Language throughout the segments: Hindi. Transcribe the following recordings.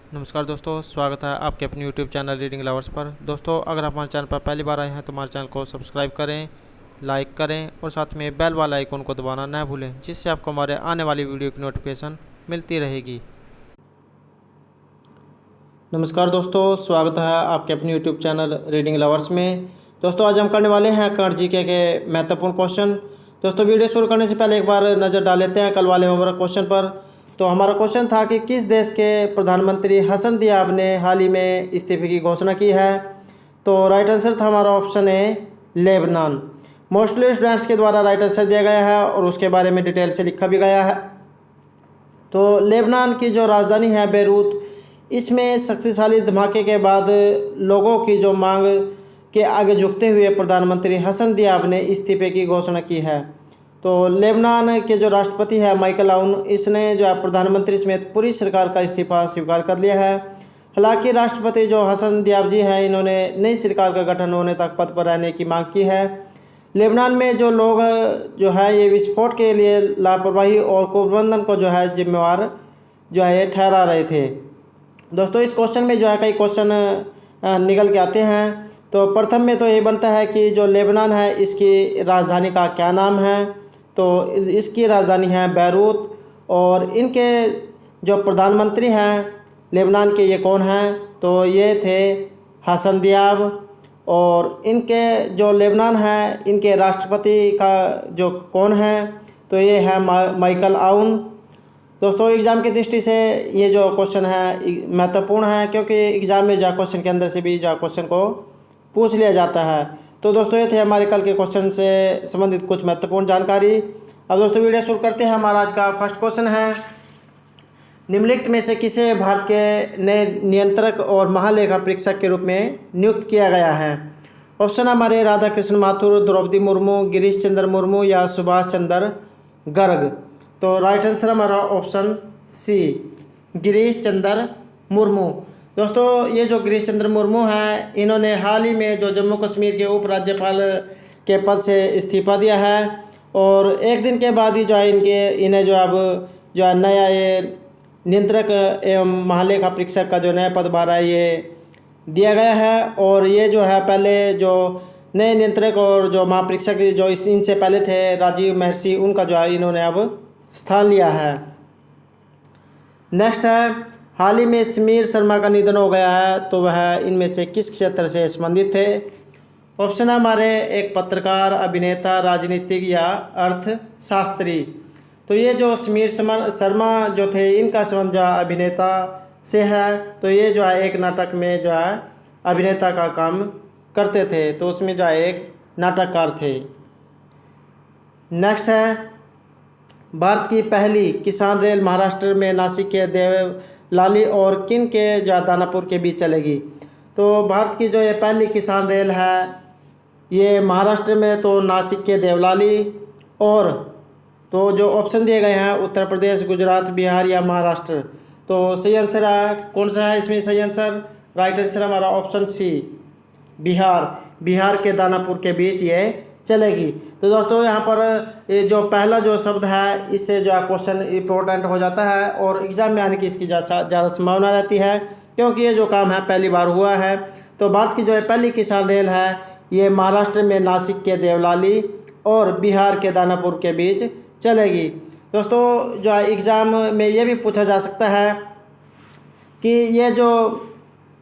नमस्कार दोस्तों, स्वागत है आपके अपने YouTube चैनल रीडिंग लवर्स पर। दोस्तों, अगर आप हमारे चैनल पर पहली बार आए हैं तो हमारे चैनल को सब्सक्राइब करें, लाइक करें और साथ में बेल वाला आइकन को दबाना न भूलें, जिससे आपको हमारे आने वाली वीडियो की नोटिफिकेशन मिलती रहेगी। नमस्कार दोस्तों, स्वागत है आपके अपने YouTube चैनल रीडिंग लवर्स में। दोस्तों, आज हम करने वाले हैं करंट जीके के महत्वपूर्ण क्वेश्चन। दोस्तों, वीडियो शुरू करने से पहले एक बार नज़र डाल लेते हैं कल वाले होमवर्क क्वेश्चन पर। तो हमारा क्वेश्चन था कि किस देश के प्रधानमंत्री हसन दियाब ने हाल ही में इस्तीफे की घोषणा की है। तो राइट आंसर था हमारा option A, Lebanon. Mostly students के द्वारा राइट आंसर दिया गया है और उसके बारे में डिटेल से लिखा भी गया है। तो लेबनान की जो राजधानी है बेरूत, इसमें शक्तिशाली धमाके के बाद लोगों की जो मांग के आगे झुकते हुए प्रधानमंत्री हसन दियाब ने इस्तीफे की घोषणा की है। तो लेबनान के जो राष्ट्रपति है माइकल आउन, इसने जो है प्रधानमंत्री समेत पूरी सरकार का इस्तीफा स्वीकार कर लिया है। हालांकि राष्ट्रपति जो हसन दियाब जी हैं, इन्होंने नई सरकार का गठन होने तक पद पर रहने की मांग की है। लेबनान में जो लोग जो है ये विस्फोट के लिए लापरवाही और कुप्रबंधन को जो है जिम्मेवार जो है ये ठहरा रहे थे। दोस्तों, इस क्वेश्चन में जो है कई क्वेश्चन निकल के आते हैं। तो प्रथम में तो ये बनता है कि जो लेबनान है इसकी राजधानी का क्या नाम है। तो इसकी राजधानी है बैरूत। और इनके जो प्रधानमंत्री हैं लेबनान के, ये कौन हैं? तो ये थे हसन दियाब। और इनके जो लेबनान है इनके राष्ट्रपति का जो कौन है? तो ये है माइकल आउन। दोस्तों, एग्ज़ाम की दृष्टि से ये जो क्वेश्चन है महत्वपूर्ण है, क्योंकि एग्ज़ाम में जो क्वेश्चन के अंदर से भी जो क्वेश्चन को पूछ लिया जाता है। तो दोस्तों, ये थे हमारे कल के क्वेश्चन से संबंधित कुछ महत्वपूर्ण जानकारी। अब दोस्तों, वीडियो शुरू करते हैं। हमारा आज का फर्स्ट क्वेश्चन है, निम्नलिखित में से किसे भारत के नए नियंत्रक और महालेखा परीक्षक के रूप में नियुक्त किया गया है? ऑप्शन हमारे राधा कृष्ण माथुर, द्रौपदी मुर्मू, गिरीश चंद्र मुर्मू या सुभाष चंद्र गर्ग। तो राइट आंसर हमारा ऑप्शन सी, गिरीश चंद्र मुर्मू। दोस्तों, ये जो गिरीश चंद्र मुर्मू हैं, इन्होंने हाल ही में जो जम्मू कश्मीर के उपराज्यपाल के पद से इस्तीफा दिया है। और एक दिन के बाद ही जो है इन्हें जो अब जो है नया ये नियंत्रक एवं महालेखा परीक्षक का जो नया पदभार है ये दिया गया है। और ये जो है पहले जो नए नियंत्रक और जो महापरीक्षक जो इनसे पहले थे राजीव महर्षि, उनका जो है इन्होंने अब स्थान लिया है। नेक्स्ट है, हाल ही में समीर शर्मा का निधन हो गया है, तो वह इनमें से किस क्षेत्र से संबंधित थे? ऑप्शन है हमारे एक पत्रकार, अभिनेता, राजनीतिक या अर्थशास्त्री। तो ये जो समीर शर्मा जो थे, इनका संबंध जो है अभिनेता से है। तो ये जो है एक नाटक में जो है अभिनेता का काम करते थे, तो उसमें जो है एक नाटककार थे। नेक्स्ट है, भारत की पहली किसान रेल महाराष्ट्र में नासिक के देवलाली और किन के दानापुर के बीच चलेगी? तो भारत की जो ये पहली किसान रेल है ये महाराष्ट्र में तो नासिक के देवलाली, और तो जो ऑप्शन दिए गए हैं उत्तर प्रदेश, गुजरात, बिहार या महाराष्ट्र। तो सही आंसर है कौन सा है इसमें? सही आंसर, राइट आंसर हमारा ऑप्शन सी, बिहार के दानापुर के बीच ये चलेगी। तो दोस्तों, यहाँ पर ये जो पहला जो शब्द है इससे जो है क्वेश्चन इम्पोर्टेंट हो जाता है और एग्जाम में आने की इसकी ज़्यादा संभावना रहती है, क्योंकि ये जो काम है पहली बार हुआ है। तो भारत की जो है पहली किसान रेल है ये महाराष्ट्र में नासिक के देवलाली और बिहार के दानापुर के बीच चलेगी। दोस्तों, जो है एग्ज़ाम में ये भी पूछा जा सकता है कि ये जो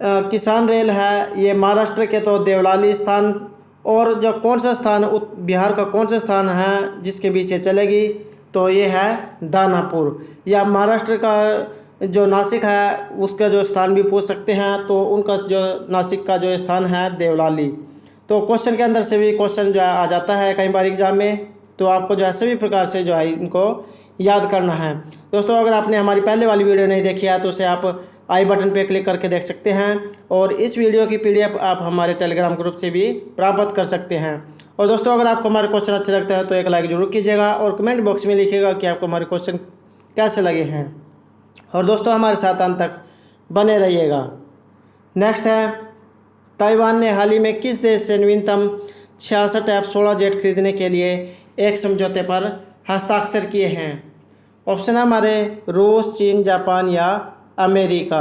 किसान रेल है ये महाराष्ट्र के तो देवलाली स्थान, और जो कौन सा स्थान बिहार का कौन सा स्थान है जिसके बीच ये चलेगी? तो ये है दानापुर। या महाराष्ट्र का जो नासिक है उसका जो स्थान भी पूछ सकते हैं, तो उनका जो नासिक का जो स्थान है देवलाली। तो क्वेश्चन के अंदर से भी क्वेश्चन जो है आ जाता है कई बार एग्जाम में, तो आपको जो है सभी प्रकार से जो है इनको याद करना है। दोस्तों, अगर आपने हमारी पहले वाली वीडियो नहीं देखी है तो उसे आप आई बटन पे क्लिक करके देख सकते हैं, और इस वीडियो की PDF आप हमारे टेलीग्राम ग्रुप से भी प्राप्त कर सकते हैं। और दोस्तों, अगर आपको हमारे क्वेश्चन अच्छे लगते हैं तो एक लाइक जरूर कीजिएगा और कमेंट बॉक्स में लिखिएगा कि आपको हमारे क्वेश्चन कैसे लगे हैं। और दोस्तों, हमारे साथ अंत तक बने रहिएगा। नेक्स्ट है, ताइवान ने हाल ही में किस देश से नवीनतम 66 F-16 जेट खरीदने के लिए एक समझौते पर हस्ताक्षर किए हैं? ऑप्शन है हमारे रूस, चीन, जापान या अमेरिका।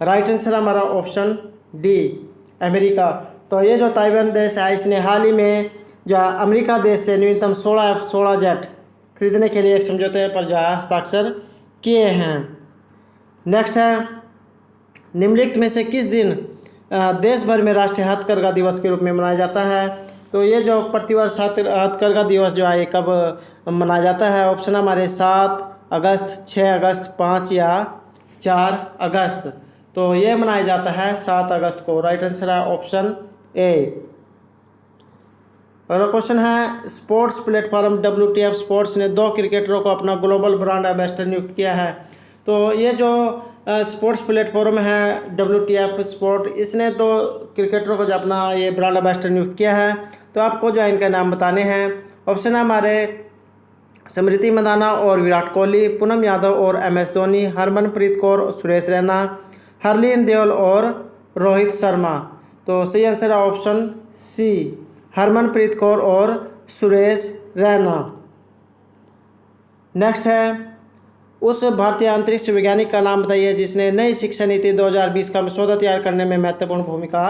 राइट आंसर हमारा ऑप्शन डी अमेरिका। तो ये जो ताइवान देश है इसने हाल ही में जो अमेरिका देश से न्यूनतम 16 F-16 जेट खरीदने के लिए एक समझौते पर जो है हस्ताक्षर किए हैं। नेक्स्ट है, निम्नलिखित में से किस दिन देश भर में राष्ट्रीय हथकरघा दिवस के रूप में मनाया जाता है? तो ये जो प्रतिवर्ष हथकरघा दिवस जो है ये कब मनाया जाता है? ऑप्शन हमारे 7 अगस्त, 6 अगस्त, 5 या 4 अगस्त। तो ये मनाया जाता है 7 अगस्त को। राइट आंसर है ऑप्शन ए। अगला क्वेश्चन है, स्पोर्ट्स प्लेटफॉर्म WTF स्पोर्ट्स ने 2 क्रिकेटरों को अपना ग्लोबल ब्रांड एम्बेसडर नियुक्त किया है। तो ये जो स्पोर्ट्स प्लेटफॉर्म है WTF स्पोर्ट, इसने 2 क्रिकेटरों को जो अपना ये ब्रांड एम्बेसडर नियुक्त किया है। तो आपको जो है इनके नाम बताने हैं। ऑप्शन है हमारे स्मृति मंदाना और विराट कोहली, पूनम यादव और MS धोनी, हरमनप्रीत कौर और सुरेश रैना, हरलीन देओल और रोहित शर्मा। तो सही आंसर है ऑप्शन सी, हरमनप्रीत कौर और सुरेश रैना। नेक्स्ट है, उस भारतीय अंतरिक्ष वैज्ञानिक का नाम बताइए जिसने नई शिक्षा नीति 2020 का मसौदा तैयार करने में महत्वपूर्ण भूमिका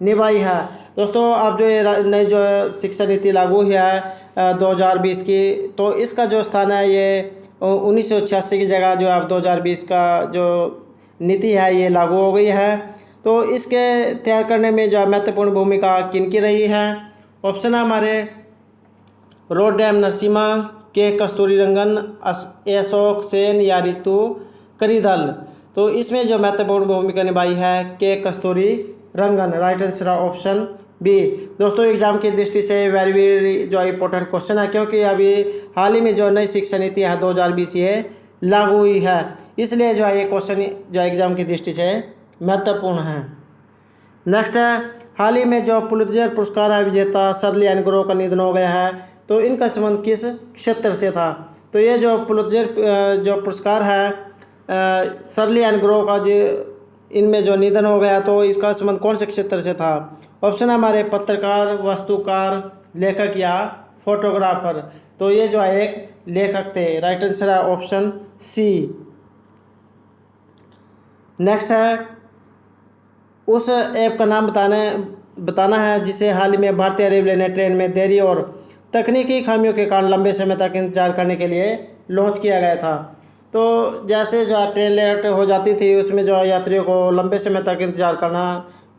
निभाई है। दोस्तों अब जो ये नई जो शिक्षा नीति लागू हुई है 2020 की, तो इसका जो स्थान है ये 1986 की जगह जो अब 2020 का जो नीति है ये लागू हो गई है। तो इसके तैयार करने में जो महत्वपूर्ण भूमिका किनकी रही है? ऑप्शन है हमारे रोडेम नरसिम्हा, के कस्तूरीरंगन, अशोक सेन या रितु करिदल। तो इसमें जो महत्वपूर्ण भूमिका निभाई है K Kasturirangan. Right answer option B. दोस्तों एग्जाम की दृष्टि से वेरी जो इम्पोर्टेंट क्वेश्चन है, क्योंकि अभी हाल ही में जो नई शिक्षा नीति है 2020 ये लागू हुई है, इसलिए जो है ये क्वेश्चन जो एग्जाम की दृष्टि से महत्वपूर्ण है। नेक्स्ट है, हाल ही में जो पुलित्जर पुरस्कार है विजेता शर्ली एन ग्रो का निधन हो गया है। तो इनका संबंध किस क्षेत्र से था? तो ये जो पुलित्जर जो पुरस्कार है शर्ली एन ग्रो का जो इनमें जो निधन हो गया, तो इसका संबंध कौन से क्षेत्र से था? ऑप्शन है हमारे पत्रकार, वास्तुकार, लेखक या फोटोग्राफर। तो ये जो है एक लेखक थे। राइट आंसर है ऑप्शन सी। नेक्स्ट है, उस ऐप का नाम बताना है जिसे हाल ही में भारतीय रेलवे ने ट्रेन में देरी और तकनीकी खामियों के कारण लंबे समय तक इंतजार करने के लिए लॉन्च किया गया था। तो जैसे जो ट्रेन लेट हो जाती थी उसमें जो यात्रियों को लंबे समय तक इंतजार करना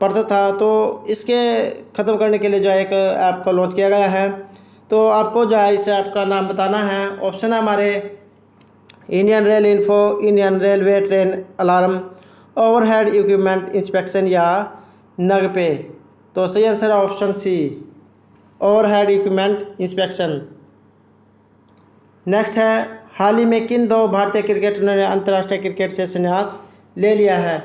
पड़ता था, तो इसके ख़त्म करने के लिए जो एक ऐप को लॉन्च किया गया है। तो आपको जो है इस ऐप का नाम बताना है। ऑप्शन है हमारे Indian rail info, Indian railway train alarm, overhead equipment inspection या नगपे। तो सही आंसर है option C, overhead equipment inspection. Next है, हाल ही में किन 2 भारतीय क्रिकेटरों ने अंतर्राष्ट्रीय क्रिकेट से संन्यास ले लिया है?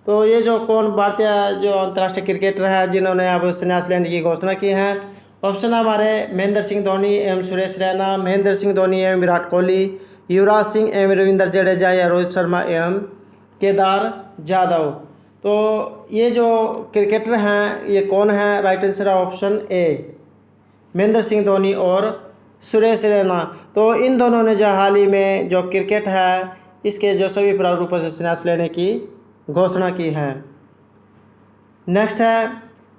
तो ये जो कौन भारतीय जो अंतर्राष्ट्रीय क्रिकेटर है जिन्होंने अब संन्यास लेने की घोषणा की है? ऑप्शन हमारे महेंद्र सिंह धोनी एवं सुरेश रैना, महेंद्र सिंह धोनी एवं विराट कोहली, युवराज सिंह एवं रविंद्र जडेजा या रोहित शर्मा एवं केदार जाधव। तो ये जो क्रिकेटर हैं ये कौन है? राइट आंसर है ऑप्शन ए, महेंद्र सिंह धोनी और सुरेश रैना। तो इन दोनों ने जो हाल ही में जो क्रिकेट है इसके जो सभी प्रारूपों से संन्यास लेने की घोषणा की है। नेक्स्ट है,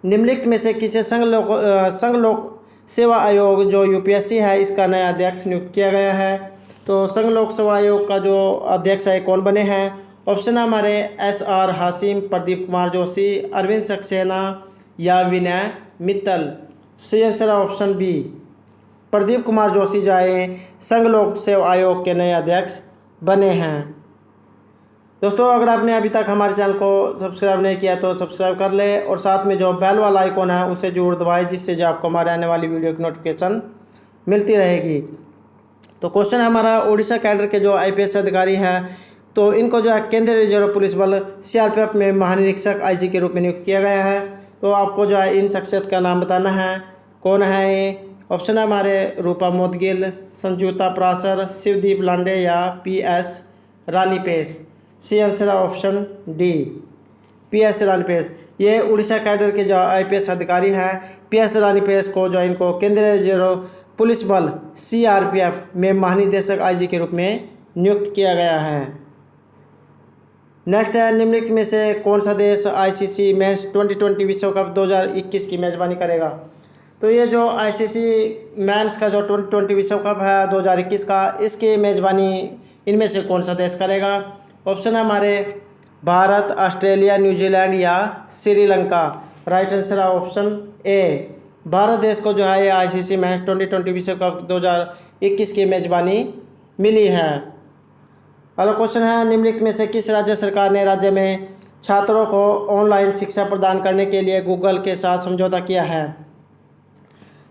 निम्नलिखित में से किसे संघ लोक सेवा आयोग जो UPSC है इसका नया अध्यक्ष नियुक्त किया गया है? तो संघ लोक सेवा आयोग का जो अध्यक्ष है कौन बने हैं? ऑप्शन हमारे SR हासिम, प्रदीप कुमार जोशी, अरविंद सक्सेना या विनय मित्तल। सही आंसर है ऑप्शन बी, प्रदीप कुमार जोशी जो है संघ लोक सेवा आयोग के नए अध्यक्ष बने हैं। दोस्तों अगर आपने अभी तक हमारे चैनल को सब्सक्राइब नहीं किया तो सब्सक्राइब कर ले और साथ में जो बेल वाला आइकॉन है उसे जरूर दबाएं, जिससे जो आपको हमारे आने वाली वीडियो की नोटिफिकेशन मिलती रहेगी। तो क्वेश्चन हमारा, उड़ीसा कैडर के जो IPS अधिकारी हैं तो इनको जो है केंद्रीय रिजर्व पुलिस बल CRPF में महानिरीक्षक IG के रूप में नियुक्त किया गया है। तो आपको जो है इन शख्सियत का नाम बताना है, कौन है ये? ऑप्शन है हमारे रूपा मोदगिल, संजुता पराशर, शिवदीप लांडे या PS रानीपेस। सी आंसर है ऑप्शन डी, PS रानीपेस। ये उड़ीसा कैडर के जो IPS अधिकारी हैं PS रानीपेस को जो इनको केंद्रीय रिजर्व पुलिस बल CRPF में महानिदेशक IG के रूप में नियुक्त किया गया है। नेक्स्ट है, निम्नलिखित में से कौन सा देश आईसीसी मेंस 2020 विश्व कप 2021 की मेजबानी करेगा? तो ये जो आईसीसी मेंस का जो 2020 विश्व कप है 2021 का, इसकी मेजबानी इनमें से कौन सा देश करेगा? ऑप्शन है हमारे भारत, ऑस्ट्रेलिया, न्यूजीलैंड या श्रीलंका। राइट आंसर है ऑप्शन ए, भारत देश को जो है ये आईसीसी मेंस 2020 विश्व कप 2021 की मेजबानी मिली है। अगला क्वेश्चन है, निम्नलिखित में से किस राज्य सरकार ने राज्य में छात्रों को ऑनलाइन शिक्षा प्रदान करने के लिए गूगल के साथ समझौता किया है?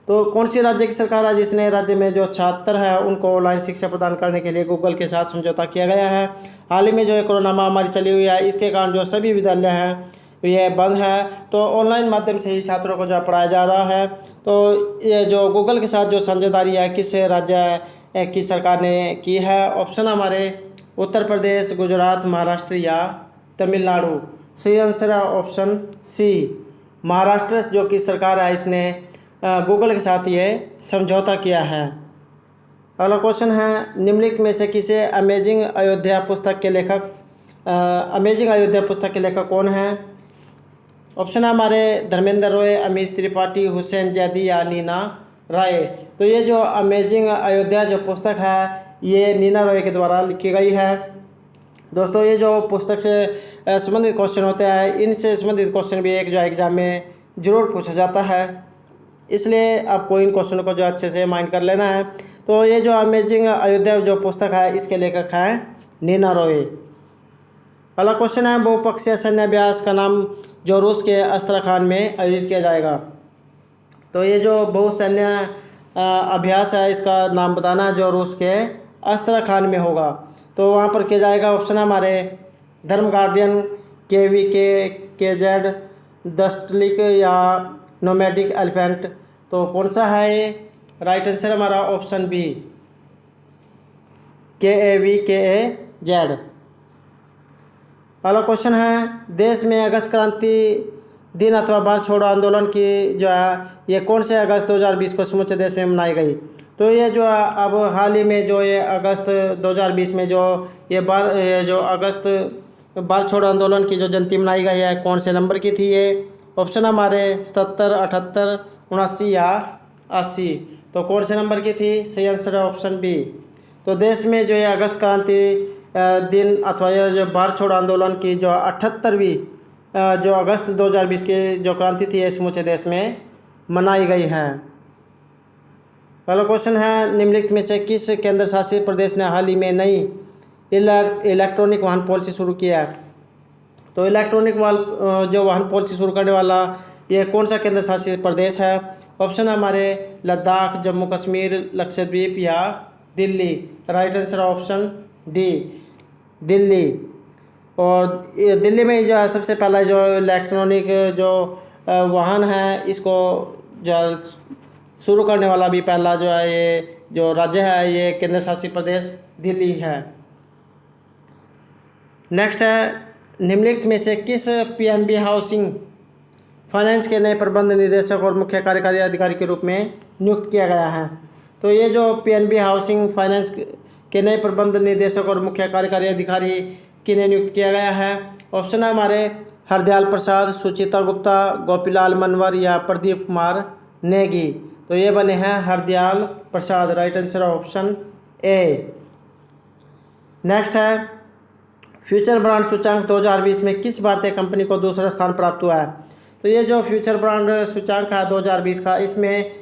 तो कौन सी राज्य की सरकार है जिसने राज्य में जो छात्र है उनको ऑनलाइन शिक्षा प्रदान करने के लिए गूगल के साथ समझौता किया गया है? हाल ही में जो कोरोना महामारी चली हुई है, इसके कारण जो सभी विद्यालय हैं ये बंद है, तो ऑनलाइन माध्यम से ही छात्रों को जो पढ़ाया जा रहा है। तो ये जो गूगल के साथ जो साझेदारी है किस राज्य की सरकार ने की है? ऑप्शन हमारे उत्तर प्रदेश, गुजरात, महाराष्ट्र या तमिलनाडु। सही आंसर है ऑप्शन सी, महाराष्ट्र जो की सरकार है इसने गूगल के साथ ये समझौता किया है। अगला क्वेश्चन है, निम्नलिखित में से किसे अमेजिंग अयोध्या पुस्तक के लेखक कौन है? ऑप्शन है हमारे धर्मेंद्र रॉय, अमीश त्रिपाठी, हुसैन जैदी या नीना राय। तो ये जो अमेजिंग अयोध्या जो पुस्तक है ये नीना रॉय के द्वारा लिखी गई है। दोस्तों ये जो पुस्तक से संबंधित क्वेश्चन होते हैं, इनसे संबंधित क्वेश्चन भी एक जो एग्जाम में ज़रूर पूछा जाता है, इसलिए आपको इन क्वेश्चनों को जो अच्छे से माइंड कर लेना है। तो ये जो अमेजिंग अयोध्या जो पुस्तक है इसके लेखक हैं नीना रॉय। अगला क्वेश्चन है, बहुपक्षीय सैन्य अभ्यास का नाम जो रूस के अस्त्रखान में आयोजित किया जाएगा? तो ये जो बहुसैन्य अभ्यास है इसका नाम बताना जो रूस के अस्त्रखान में होगा, तो वहाँ पर किया जाएगा। ऑप्शन है हमारे धर्म गार्डियन, KVK-KZ, दस्टलिक या नोमैडिक एलिफेंट। तो कौन सा है ये? राइट आंसर हमारा ऑप्शन बी, KAVKAZ। अगला क्वेश्चन है, देश में अगस्त क्रांति दिन अथवा भारत छोड़ो आंदोलन की जो है ये कौन से अगस्त 2020 को समूचे देश में मनाई गई? तो ये जो है अब हाल ही में जो ये अगस्त 2020 में जो जो अगस्त भारत छोड़ो आंदोलन की जो जयंती मनाई गई है, कौन से नंबर की थी ये? ऑप्शन हमारे 77, 78, 79 या 80। तो कौन से नंबर की थी? सही आंसर है ऑप्शन बी। तो देश में जो ये अगस्त क्रांति दिन अथवा यह जो भारत छोड़ो आंदोलन की जो 78वीं जो अगस्त 2020 की जो क्रांति थी ये समूचे देश में मनाई गई है। अगला क्वेश्चन है, निम्नलिखित में से किस केंद्र शासित प्रदेश ने हाल ही में नई इलेक्ट्रॉनिक वाहन पॉलिसी शुरू किया है? तो इलेक्ट्रॉनिक जो वाहन पॉलिसी शुरू करने वाला ये कौन सा केंद्र शासित प्रदेश है? ऑप्शन है हमारे लद्दाख, जम्मू कश्मीर, लक्षद्वीप या Delhi. Right answer option D, Delhi. और ये दिल्ली में जो है सबसे पहला जो इलेक्ट्रॉनिक जो वाहन है इसको जो शुरू करने वाला भी पहला जो है ये जो राज्य है ये केंद्र शासित प्रदेश दिल्ली है। नेक्स्ट है, निम्नलिखित में से किस PNB हाउसिंग फाइनेंस के नए प्रबंध निदेशक और मुख्य कार्यकारी अधिकारी के रूप में नियुक्त किया गया है? तो ये जो PNB हाउसिंग फाइनेंस के नए प्रबंध निदेशक और मुख्य कार्यकारी अधिकारी किन्हें नियुक्त किया गया है? ऑप्शन है हमारे हरदयाल प्रसाद, सुचिता गुप्ता, गोपीलाल मनवर या प्रदीप कुमार नेगी। तो ये बने हैं Hardayal Prasad. Right answer option A. Next है, फ्यूचर ब्रांड सूचांक 2020 में किस भारतीय कंपनी को दूसरा स्थान प्राप्त हुआ है? तो ये जो फ्यूचर ब्रांड सूचांक है 2020 का, इसमें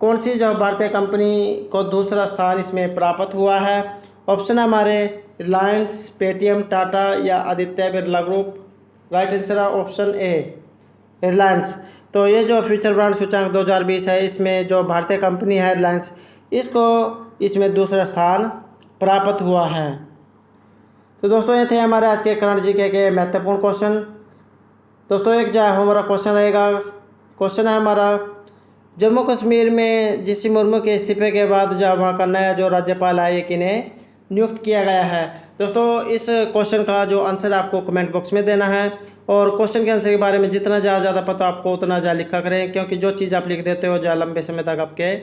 कौन सी जो भारतीय कंपनी को दूसरा स्थान इसमें प्राप्त हुआ है? ऑप्शन है हमारे रिलायंस, पेटीएम, टाटा या Aditya Birla group. Right answer है ऑप्शन ए, रिलायंस। तो ये जो फ्यूचर ब्रांड सूचांक 2020 है इसमें जो भारतीय कंपनी है रिलायंस, इसको इसमें दूसरा स्थान प्राप्त हुआ है। तो दोस्तों ये थे हमारे आज के करंट जीके के महत्वपूर्ण क्वेश्चन। दोस्तों एक जो हमारा क्वेश्चन रहेगा, क्वेश्चन है हमारा, जम्मू कश्मीर में जीसी मुर्मू के इस्तीफे के बाद जो वहाँ का नया जो राज्यपाल है ये किन्हें नियुक्त किया गया है? दोस्तों इस क्वेश्चन का जो आंसर आपको कमेंट बॉक्स में देना है, और क्वेश्चन के आंसर के बारे में जितना ज़्यादा पता आपको उतना ज़्यादा लिखा करें, क्योंकि जो चीज़ आप लिख देते हो जो लंबे समय तक आपके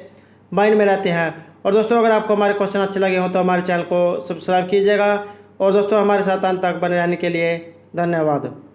माइंड में रहते हैं। और दोस्तों अगर आपको हमारे क्वेश्चन अच्छे लगे हों तो हमारे चैनल को सब्सक्राइब कीजिएगा, और दोस्तों हमारे साथ अंत तक बने रहने के लिए धन्यवाद।